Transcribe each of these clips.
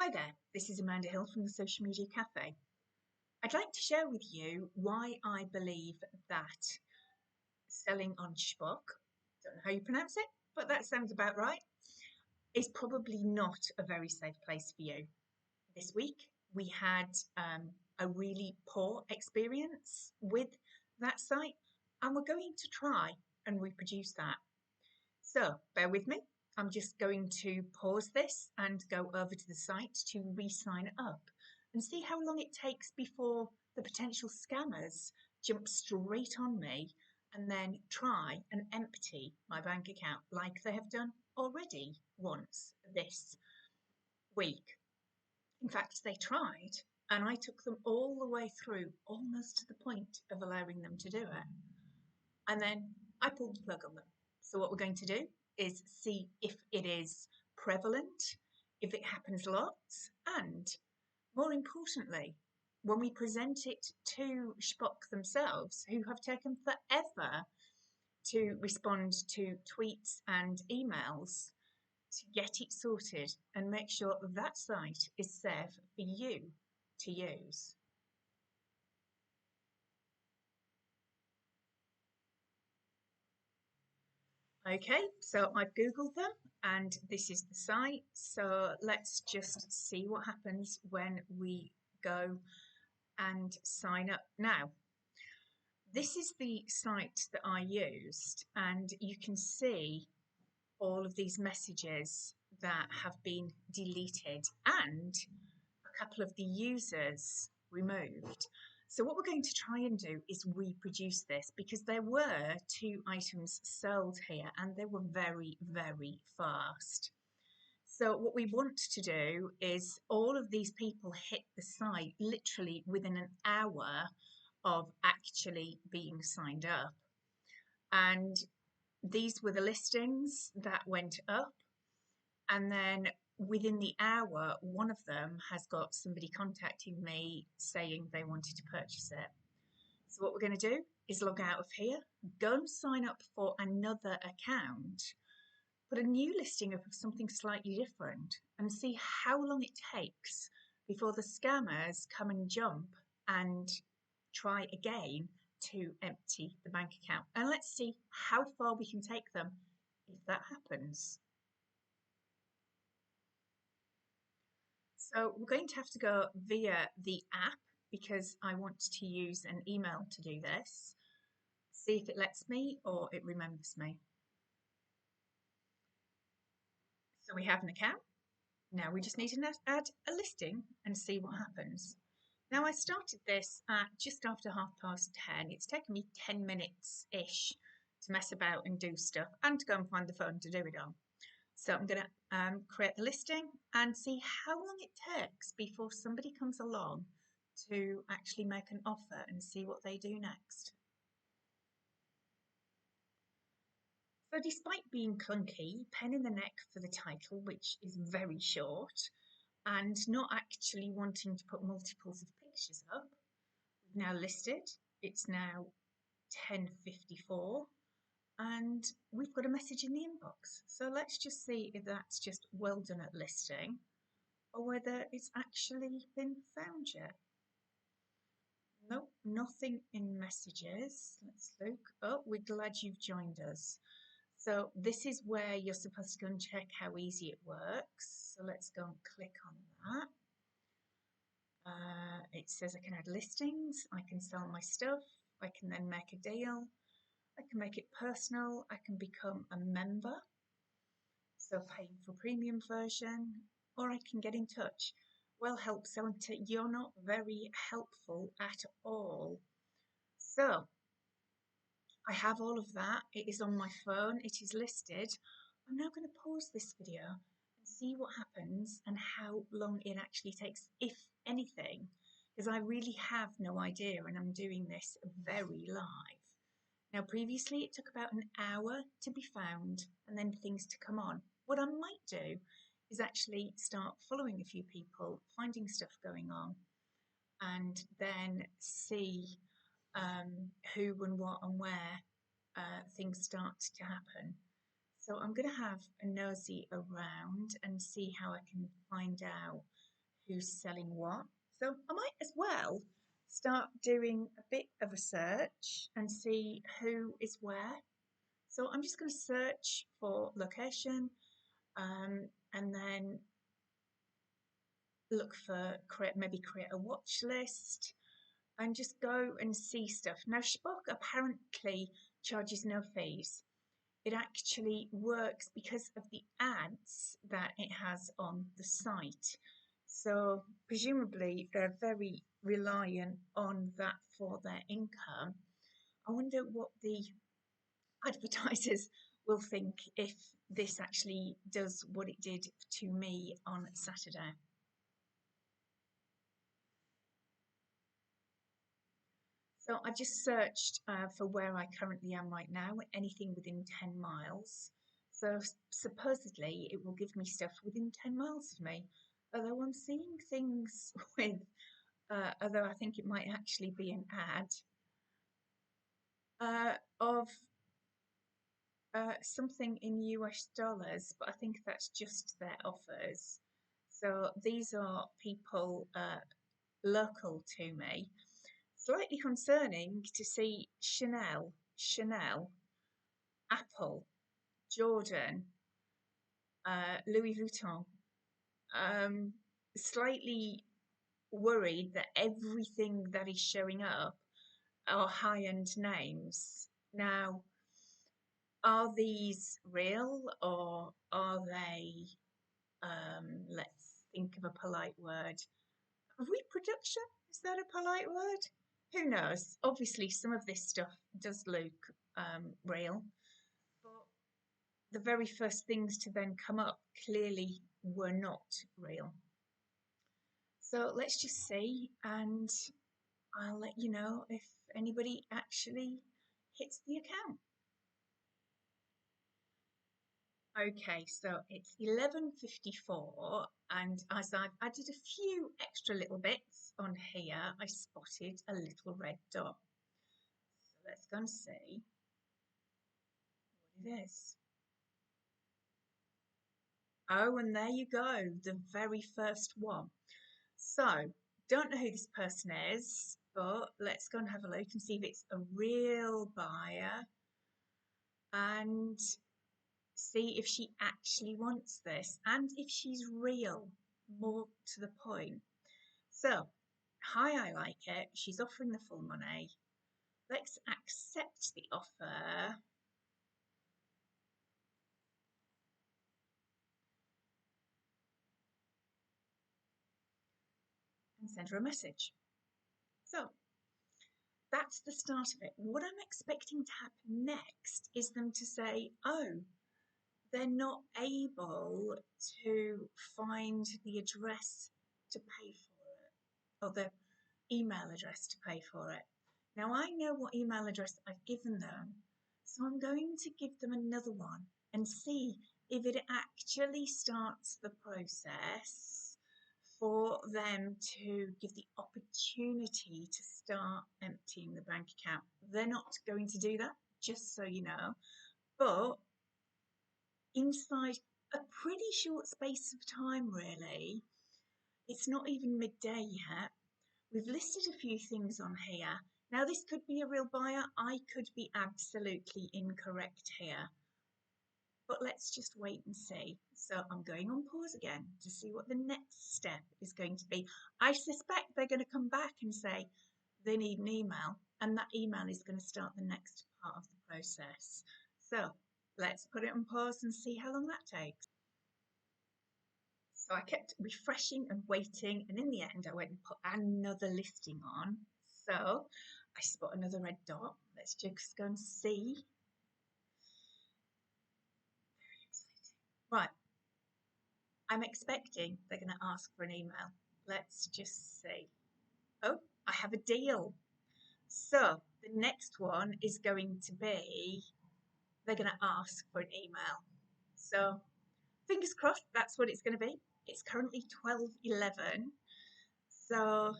Hi there, this is Amanda Hill from the Social Media Cafe. I'd like to share with you why I believe that selling on Spock, don't know how you pronounce it, but that sounds about right, is probably not a very safe place for you. This week we had a really poor experience with that site, and we're going to try and reproduce that. So bear with me. I'm just going to pause this and go over to the site to re-sign up and see how long it takes before the potential scammers jump straight on me and then try and empty my bank account like they have done already once this week. In fact, they tried, and I took them all the way through, almost to the point of allowing them to do it. And then I pulled the plug on them. So what we're going to do is see if it is prevalent, if it happens lots, and more importantly, when we present it to Spock themselves, who have taken forever to respond to tweets and emails, to get it sorted and make sure that site is safe for you to use. Okay, so I've Googled them and this is the site. So let's just see what happens when we go and sign up. Now, this is the site that I used, and you can see all of these messages that have been deleted and a couple of the users removed. So what we're going to try and do is reproduce this, because there were 2 items sold here and they were very, very fast. So what we want to do is all of these people hit the site literally within an hour of actually being signed up. And these were the listings that went up. And then within the hour, one of them has got somebody contacting me saying they wanted to purchase it. So what we're going to do is log out of here, go and sign up for another account, put a new listing up of something slightly different, and see how long it takes before the scammers come and jump and try again to empty the bank account. And let's see how far we can take them if that happens. So we're going to have to go via the app because I want to use an email to do this. See if it lets me or it remembers me. So we have an account. Now we just need to add a listing and see what happens. Now I started this at just after 10:30. It's taken me 10 minutes-ish to mess about and do stuff and to go and find the phone to do it on. So I'm going to create the listing and see how long it takes before somebody comes along to actually make an offer and see what they do next. So despite being clunky, pen in the neck for the title, which is very short, and not actually wanting to put multiples of pictures up, we've now listed. It's now 10:54. And we've got a message in the inbox. So let's just see if that's just well done at listing or whether it's actually been found yet. Nope, nothing in messages. Let's look. Oh, we're glad you've joined us. So this is where you're supposed to go and check how easy it works. So let's go and click on that. It says I can add listings, I can sell my stuff, I can then make a deal. I can make it personal, I can become a member, so paying for premium version, or I can get in touch. Well, help selling to you're not very helpful at all. So I have all of that. It is on my phone, it is listed. I'm now going to pause this video and see what happens and how long it actually takes, if anything, because I really have no idea and I'm doing this very live. Now, previously it took about an hour to be found and then things to come on. What I might do is actually start following a few people, finding stuff going on, and then see who and what and where things start to happen. So I'm going to have a nosy around and see how I can find out who's selling what. So I might as well start doing a bit of a search and see who is where. So I'm just going to search for location, and then look for create a watch list and just go and see stuff. Now Spock apparently charges no fees. It actually works because of the ads that it has on the site. So presumably they're very reliant on that for their income. I wonder what the advertisers will think if this actually does what it did to me on Saturday. So I just searched for where I currently am right now, anything within 10 miles. So supposedly it will give me stuff within 10 miles of me. Although I'm seeing things with, although I think it might actually be an ad, of something in US dollars, but I think that's just their offers. So these are people local to me. Slightly concerning to see Chanel, Apple, Jordan, Louis Vuitton. Um, Slightly worried that everything that is showing up are high-end names. Now, are these real or are they, let's think of a polite word, reproduction? Is that a polite word? Who knows? Obviously, some of this stuff does look real, but the very first things to then come up clearly were not real. So let's just see, and I'll let you know if anybody actually hits the account. Okay, so it's 11:54, and as I've added a few extra little bits on here, I spotted a little red dot. So let's go and see what it is. Oh, and there you go, the very first one. So, don't know who this person is, but let's go and have a look and see if it's a real buyer and see if she actually wants this and if she's real, more to the point. So, hi, I like it. She's offering the full money. Let's accept the offer. And send her a message. So, that's the start of it. What I'm expecting to happen next is them to say, oh, they're not able to find the address to pay for it, or the email address to pay for it. Now I know what email address I've given them, so I'm going to give them another one and see if it actually starts the process for them to give the opportunity to start emptying the bank account. They're not going to do that, just so you know, but inside a pretty short space of time, really. It's not even midday yet. We've listed a few things on here. Now, this could be a real buyer. I could be absolutely incorrect here. But let's just wait and see. So I'm going on pause again to see what the next step is going to be. I suspect they're going to come back and say they need an email, and that email is going to start the next part of the process. So let's put it on pause and see how long that takes. So I kept refreshing and waiting, and in the end, I went and put another listing on. So I spot another red dot. Let's just go and see. Very exciting. Right, I'm expecting they're going to ask for an email. Let's just see. Oh, I have a deal. So the next one is going to be they're going to ask for an email. So fingers crossed, that's what it's going to be. It's currently 12:11. So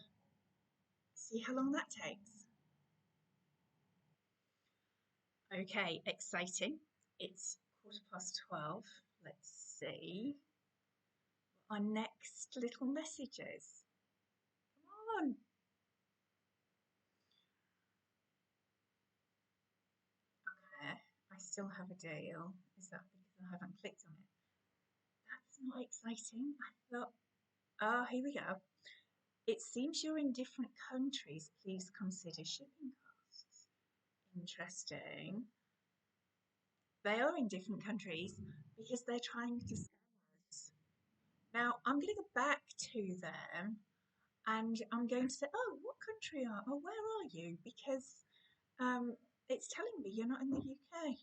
see how long that takes. Okay, exciting. It's 12:15. Let's see our next little messages. Come on. Okay, I still have a deal. Is that because I haven't clicked on it? That's not exciting. I thought, oh, here we go. It seems you're in different countries. Please consider shipping costs. Interesting. They are in different countries because they're trying to scam us. Now, I'm going to go back to them and I'm going to say, oh, what country are, or where are you? Because it's telling me you're not in the UK.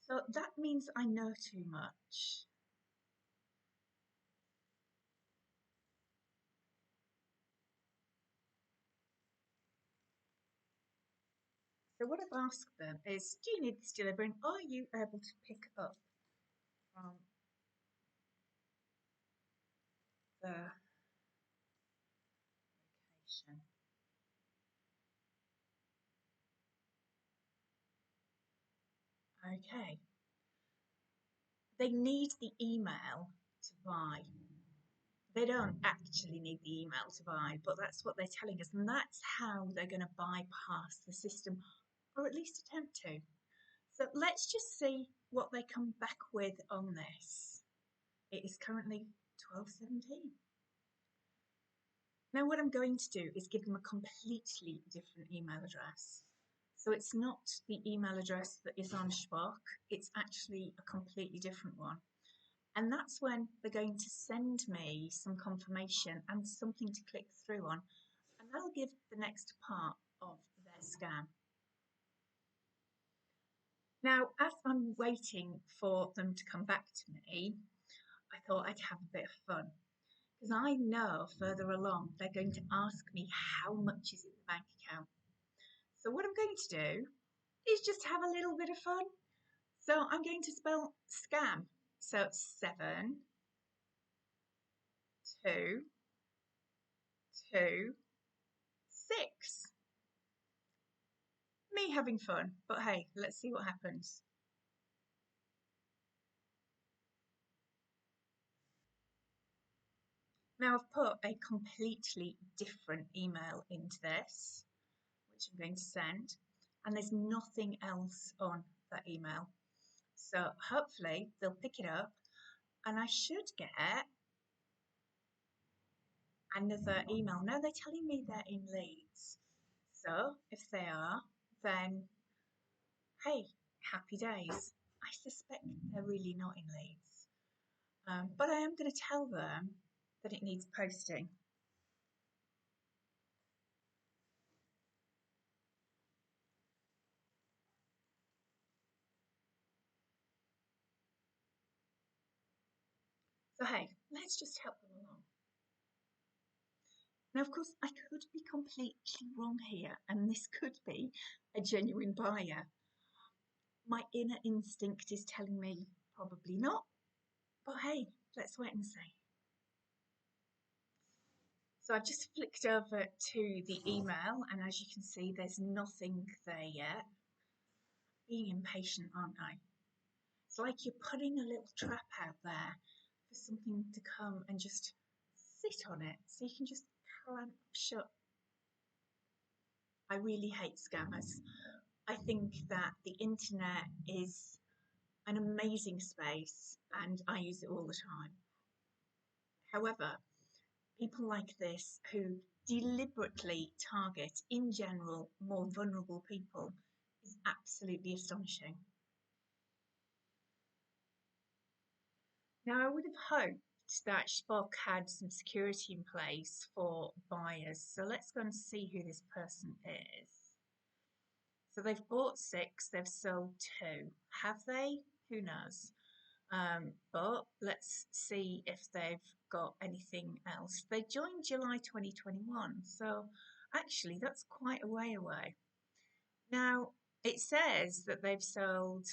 So that means I know too much. So what I've asked them is, do you need this delivery? And are you able to pick up from the location? Okay. They need the email to buy. They don't actually need the email to buy, but that's what they're telling us. And that's how they're going to bypass the system, or at least attempt to. So let's just see what they come back with on this. It is currently 12:17. Now what I'm going to do is give them a completely different email address. So it's not the email address that is on Spark, it's actually a completely different one. And that's when they're going to send me some confirmation and something to click through on. And that'll give the next part of their scam. Now, as I'm waiting for them to come back to me, I thought I'd have a bit of fun. Because I know further along they're going to ask me how much is in the bank account. So what I'm going to do is just have a little bit of fun. So I'm going to spell scam. So 7, 2, 2, 6. Me having fun, but hey, let's see what happens. Now I've put a completely different email into this, which I'm going to send, and there's nothing else on that email. So hopefully they'll pick it up and I should get another email. Now they're telling me they're in Leeds. So if they are, then hey, happy days. I suspect they're really not in Leeds. But I am going to tell them that it needs posting. So hey, let's just help them along. Now, of course, I could be completely wrong here, and this could be a genuine buyer. My inner instinct is telling me probably not, but hey, let's wait and see. So I've just flicked over to the email, and as you can see, there's nothing there yet. Being impatient, aren't I? It's like you're putting a little trap out there for something to come and just sit on it so you can just clamp shut. I really hate scammers. I think that the internet is an amazing space and I use it all the time. However, people like this who deliberately target, in general, more vulnerable people is absolutely astonishing. Now, I would have hoped that Spock had some security in place for buyers. So let's go and see who this person is. So they've bought 6, they've sold 2. Have they? Who knows? But let's see if they've got anything else. They joined July 2021, so actually that's quite a way away. Now, it says that they've sold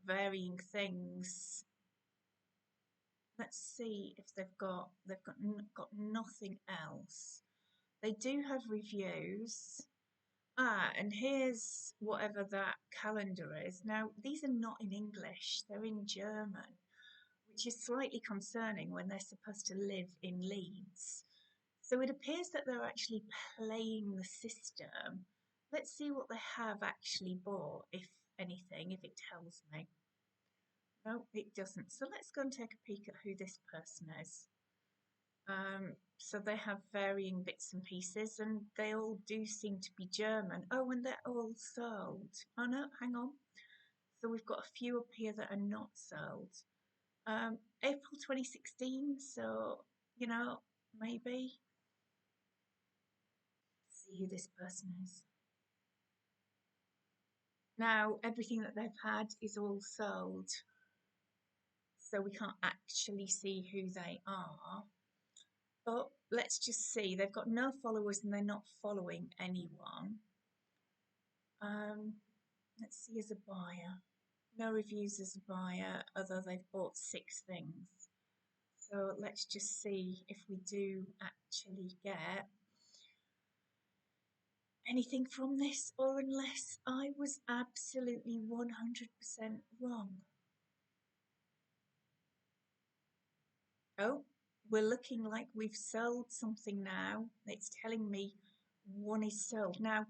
varying things. Let's see if they've got nothing else. They do have reviews. And here's whatever that calendar is. Now, these are not in English, they're in German, which is slightly concerning when they're supposed to live in Leeds. So it appears that they're actually playing the system. Let's see what they have actually bought, if anything, if it tells me. No, it doesn't. So let's go and take a peek at who this person is. So they have varying bits and pieces, and they all do seem to be German. Oh, and they're all sold. Oh no, hang on. So we've got a few up here that are not sold. April 2016, so, you know, maybe. Let's see who this person is. Now, everything that they've had is all sold, so we can't actually see who they are. But let's just see. They've got no followers and they're not following anyone. Let's see as a buyer. No reviews as a buyer, although they've bought 6 things. So let's just see if we do actually get anything from this, or unless I was absolutely 100% wrong. Oh, we're looking like we've sold something now. It's telling me one is sold. Now,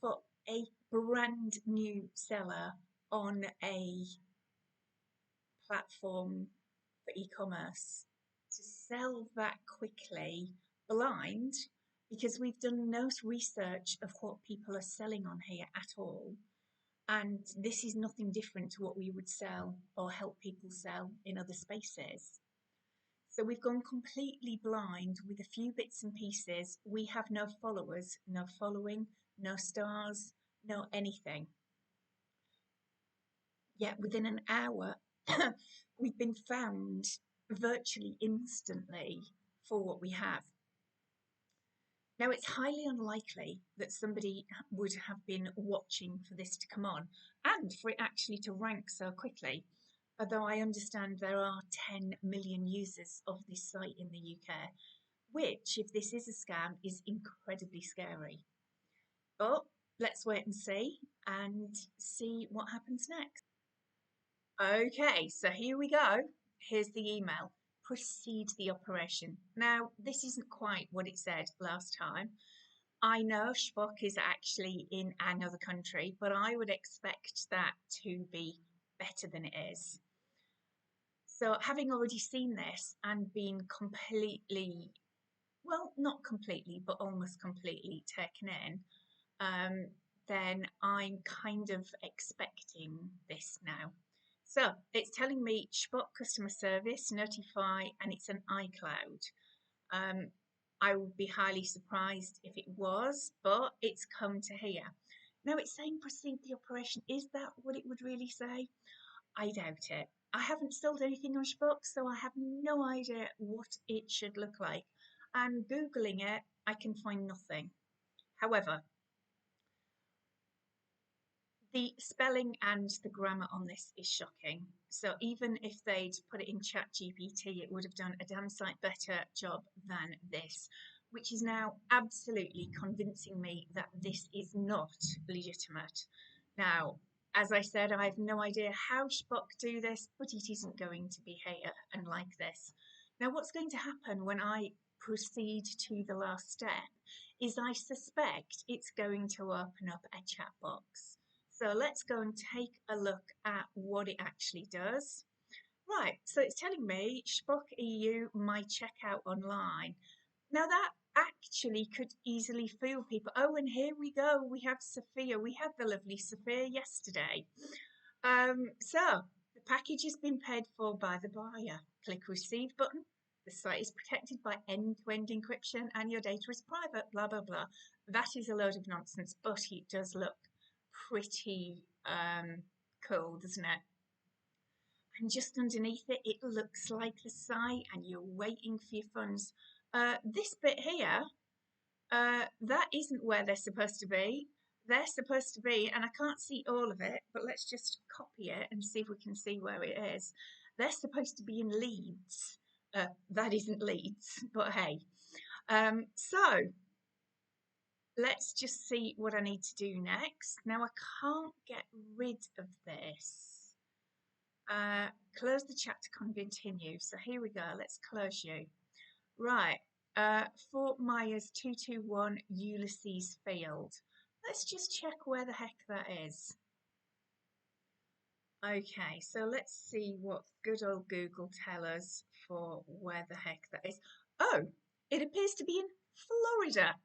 for a brand new seller on a platform for e-commerce, to sell that quickly blind, because we've done no research of what people are selling on here at all, and this is nothing different to what we would sell or help people sell in other spaces. So we've gone completely blind with a few bits and pieces. We have no followers, no following, no stars, no anything. Yet within an hour, we've been found virtually instantly for what we have. Now, it's highly unlikely that somebody would have been watching for this to come on and for it actually to rank so quickly, although I understand there are 10 million users of this site in the UK, which, if this is a scam, is incredibly scary. But let's wait and see what happens next. Okay, so here we go. Here's the email. Proceed the operation. Now, this isn't quite what it said last time. I know Spock is actually in another country, but I would expect that to be better than it is. So, having already seen this and been completely, well, not completely, but almost completely taken in, then I'm kind of expecting this now. So it's telling me Spock customer service, notify, and it's an iCloud. I would be highly surprised if it was, but it's come to here. Now it's saying proceed the operation. Is that what it would really say? I doubt it. I haven't sold anything on Spock, so I have no idea what it should look like. And Googling it, I can find nothing. However, the spelling and the grammar on this is shocking. So even if they'd put it in ChatGPT, it would have done a damn sight better job than this, which is now absolutely convincing me that this is not legitimate. Now, as I said, I have no idea how Spock do this, but it isn't going to be here and like this. Now, what's going to happen when I proceed to the last step is I suspect it's going to open up a chat box. So let's go and take a look at what it actually does. Right, so it's telling me Spock EU, my checkout online. Now that actually could easily fool people. Oh, and here we go. We have Sophia. We had the lovely Sophia yesterday. So the package has been paid for by the buyer. Click receive button. The site is protected by end-to-end encryption and your data is private, blah, blah, blah. That is a load of nonsense, but it does look pretty cool, doesn't it? And just underneath it, it looks like the site and you're waiting for your funds. This bit here, that isn't where they're supposed to be. they're supposed to be, and I can't see all of it, but let's just copy it and see if we can see where it is. They're supposed to be in Leeds. That isn't Leeds, but hey. So let's just see what I need to do next. Now I can't get rid of this. Close the chat to continue. So here we go. Let's close you. Right. Fort Myers 221 Ulysses Field. Let's just check where the heck that is. Okay, so let's see what good old Google tell us for where the heck that is. Oh, it appears to be in Florida,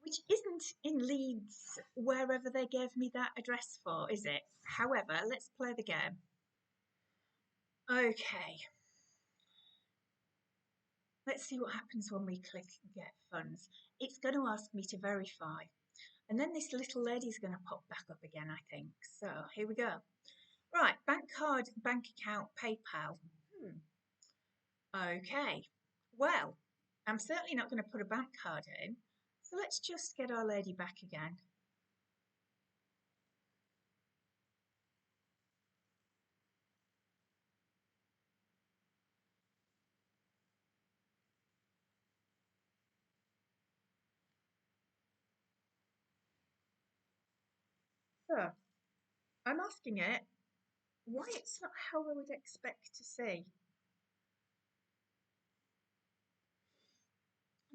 which isn't in Leeds, wherever they gave me that address for, is it? However, let's play the game. Okay. Let's see what happens when we click get funds. It's going to ask me to verify. And then this little lady's going to pop back up again, I think. So here we go. Right, bank card, bank account, PayPal. Okay, well, I'm certainly not going to put a bank card in. So let's just get our lady back again. So I'm asking it why it's not how I would expect to see.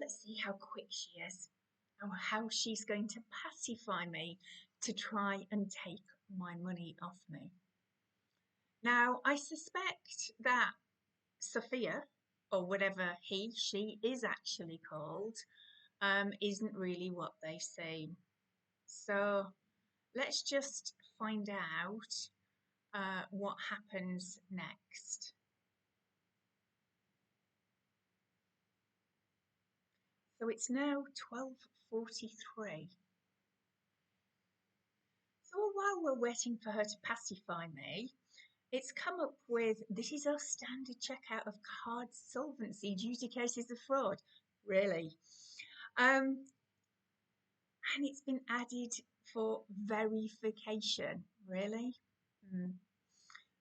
Let's see how quick she is, or how she's going to pacify me to try and take my money off me. Now, I suspect that Sophia, or whatever she is actually called, isn't really what they seem. So let's just find out what happens next. So it's now 12:43. So while we're waiting for her to pacify me, it's come up with this is our standard checkout of card solvency due to cases of fraud. Really? And it's been added for verification. Really? I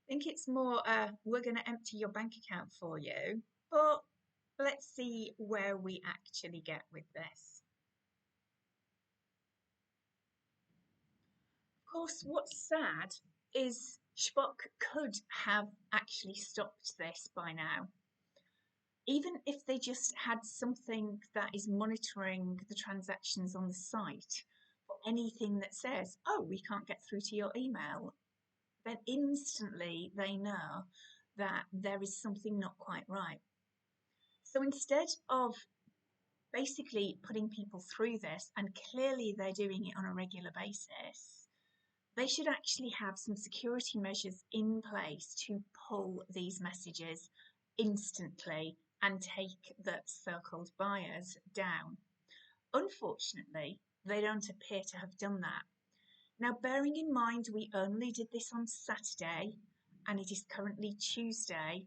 think it's more, we're going to empty your bank account for you, but let's see where we actually get with this. Of course, what's sad is Spock could have actually stopped this by now. Even if they just had something that is monitoring the transactions on the site, or anything that says, oh, we can't get through to your email, then instantly they know that there is something not quite right. So instead of basically putting people through this, and clearly they're doing it on a regular basis, they should actually have some security measures in place to pull these messages instantly and take the so-called buyers down. Unfortunately, they don't appear to have done that. Now, bearing in mind we only did this on Saturday and it is currently Tuesday,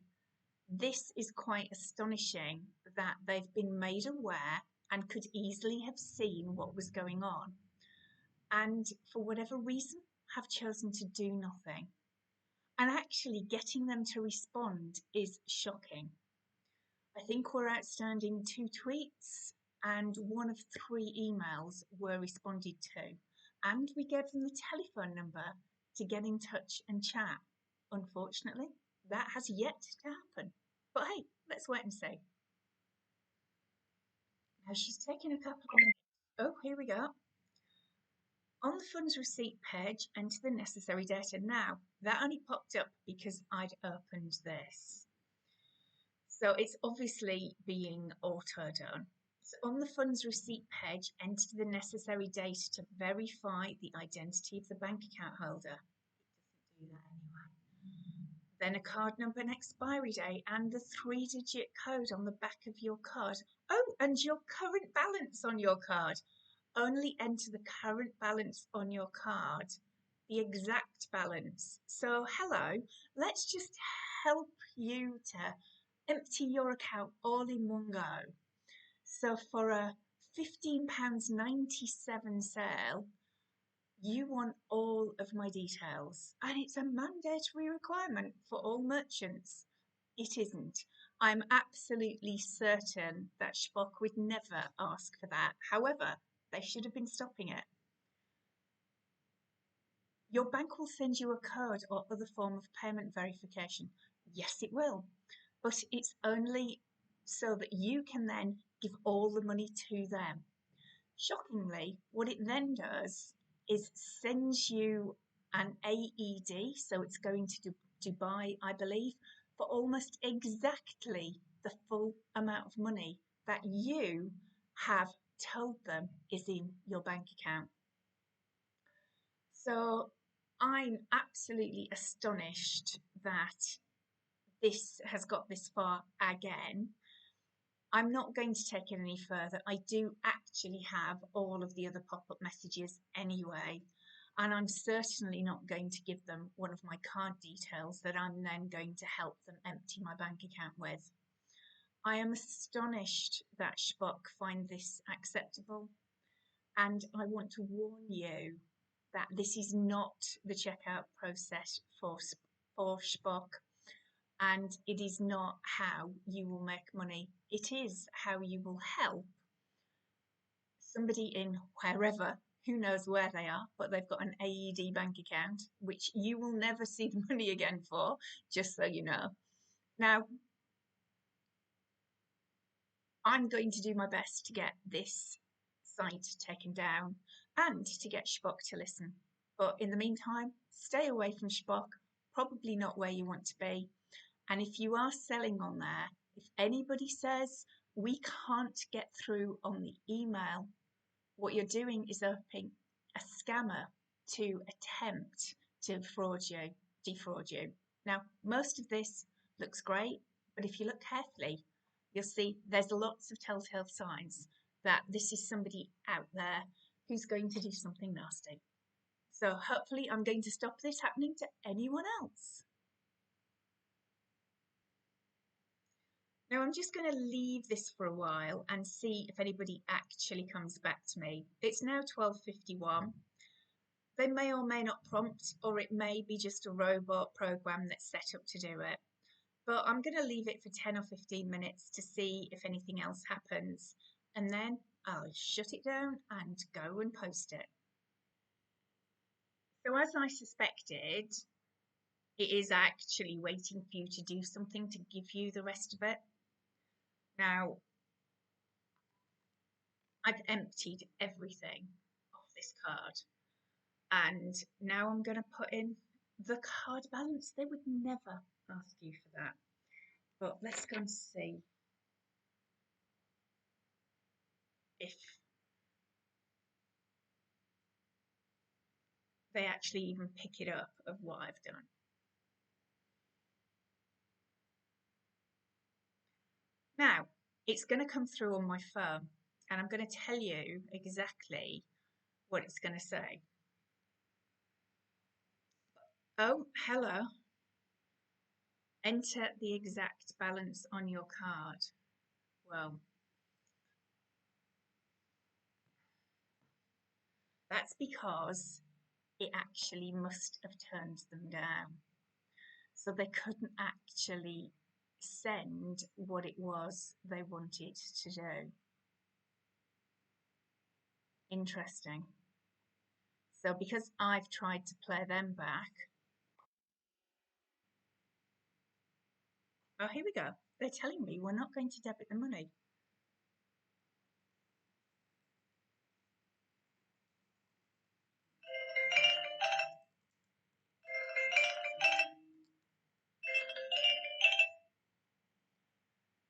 this is quite astonishing that they've been made aware and could easily have seen what was going on, and for whatever reason have chosen to do nothing. And actually getting them to respond is shocking. I think we're outstanding 2 tweets and 1 of 3 emails were responded to. And we gave them the telephone number to get in touch and chat. Unfortunately, that has yet to happen. But hey, let's wait and see. Now she's taken a couple of minutes. Oh, here we go. On the funds receipt page, enter the necessary data. Now, that only popped up because I'd opened this. So it's obviously being auto done. So on the funds receipt page, enter the necessary data to verify the identity of the bank account holder. It doesn't do that anyway. Then a card number and expiry date and the 3-digit code on the back of your card. Oh, and your current balance on your card. Only enter the current balance on your card, the exact balance. So hello, let's just help you to empty your account all in one go. So for a £15.97 sale, You want all of my details, and it's a mandatory requirement for all merchants. It isn't. I'm absolutely certain that Spock would never ask for that. However, they should have been stopping it. Your bank will send you a code or other form of payment verification. Yes, it will, but it's only so that you can then give all the money to them. Shockingly, what it then does is sends you an AED, so it's going to Dubai, I believe, for almost exactly the full amount of money that you have told them is in your bank account. So I'm absolutely astonished that this has got this far again. I'm not going to take it any further. I do actually have all of the other pop-up messages anyway, and I'm certainly not going to give them one of my card details that I'm then going to help them empty my bank account with. I am astonished that Spock find this acceptable, and I want to warn you that this is not the checkout process for Spock, and it is not how you will make money. It is how you will help somebody in wherever, who knows where they are, but they've got an AED bank account, which you will never see the money again for, just so you know. Now, I'm going to do my best to get this site taken down and to get Spock to listen. But in the meantime, stay away from Spock, probably not where you want to be. And if you are selling on there, if anybody says we can't get through on the email, what you're doing is opening a scammer to attempt to defraud you. Now, most of this looks great, but if you look carefully, you'll see there's lots of telltale signs that this is somebody out there who's going to do something nasty. So hopefully I'm going to stop this happening to anyone else. Now I'm just going to leave this for a while and see if anybody actually comes back to me. It's now 12:51. They may or may not prompt, or it may be just a robot program that's set up to do it. But I'm going to leave it for 10 or 15 minutes to see if anything else happens, and then I'll shut it down and go and post it. So as I suspected, it is actually waiting for you to do something to give you the rest of it. Now, I've emptied everything off this card, and now I'm going to put in the card balance. They would never ask you for that. But let's go and see if they actually even pick it up of what I've done. Now, it's going to come through on my phone, and I'm going to tell you exactly what it's going to say. Oh, hello. Enter the exact balance on your card. Well, that's because it actually must have turned them down. So they couldn't actually send what it was they wanted to do. Interesting. So because I've tried to play them back, oh, here we go. They're telling me we're not going to debit the money.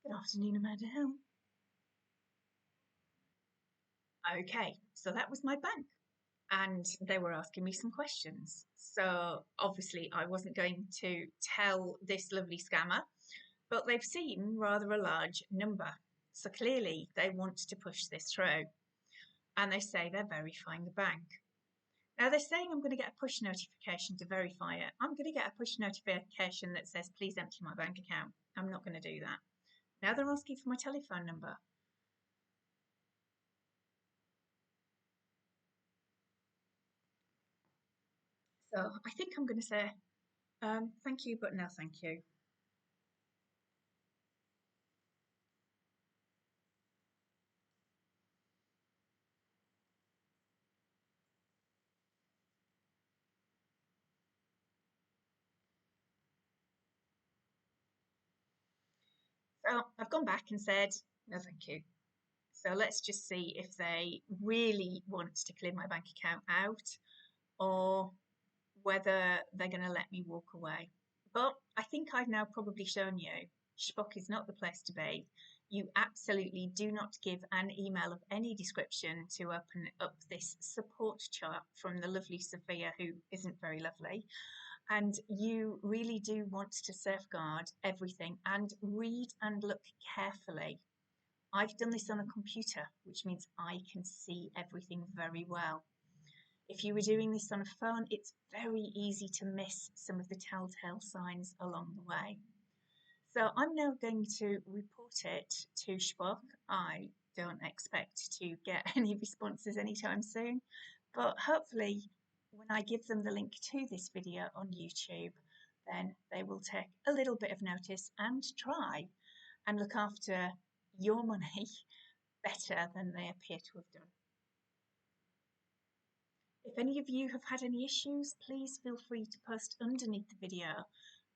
Good afternoon, Amanda Hill. Okay, so that was my bank, and they were asking me some questions. So obviously I wasn't going to tell this lovely scammer, but they've seen rather a large number. So clearly they want to push this through, and they say they're verifying the bank. Now they're saying I'm going to get a push notification to verify it. I'm going to get a push notification that says, please empty my bank account. I'm not going to do that. Now they're asking for my telephone number. So I think I'm going to say thank you, but no thank you. So I've gone back and said no thank you. So let's just see if they really want to clear my bank account out or whether they're going to let me walk away. But I think I've now probably shown you Spock is not the place to be. You absolutely do not give an email of any description to open up this support chart from the lovely Sophia, who isn't very lovely. And you really do want to safeguard everything and read and look carefully. I've done this on a computer, which means I can see everything very well. If you were doing this on a phone, it's very easy to miss some of the telltale signs along the way. So I'm now going to report it to Spock. I don't expect to get any responses anytime soon, but hopefully when I give them the link to this video on YouTube, then they will take a little bit of notice and try and look after your money better than they appear to have done. If any of you have had any issues, please feel free to post underneath the video.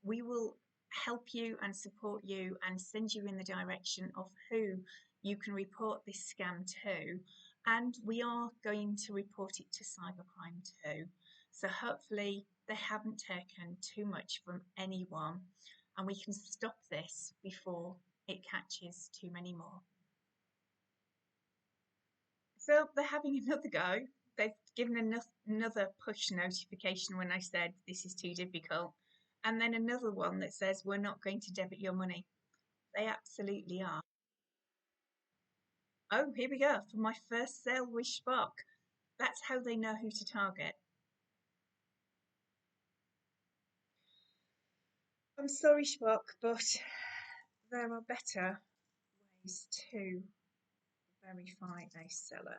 We will help you and support you and send you in the direction of who you can report this scam to. And we are going to report it to cybercrime too. So hopefully they haven't taken too much from anyone and we can stop this before it catches too many more. So they're having another go. They've given another push notification when I said this is too difficult, and then another one that says we're not going to debit your money. They absolutely are. Oh, here we go for my first sale with Spock. That's how they know who to target. I'm sorry, Spock, but there are better ways to verify a seller.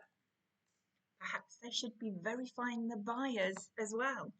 Perhaps they should be verifying the buyers as well.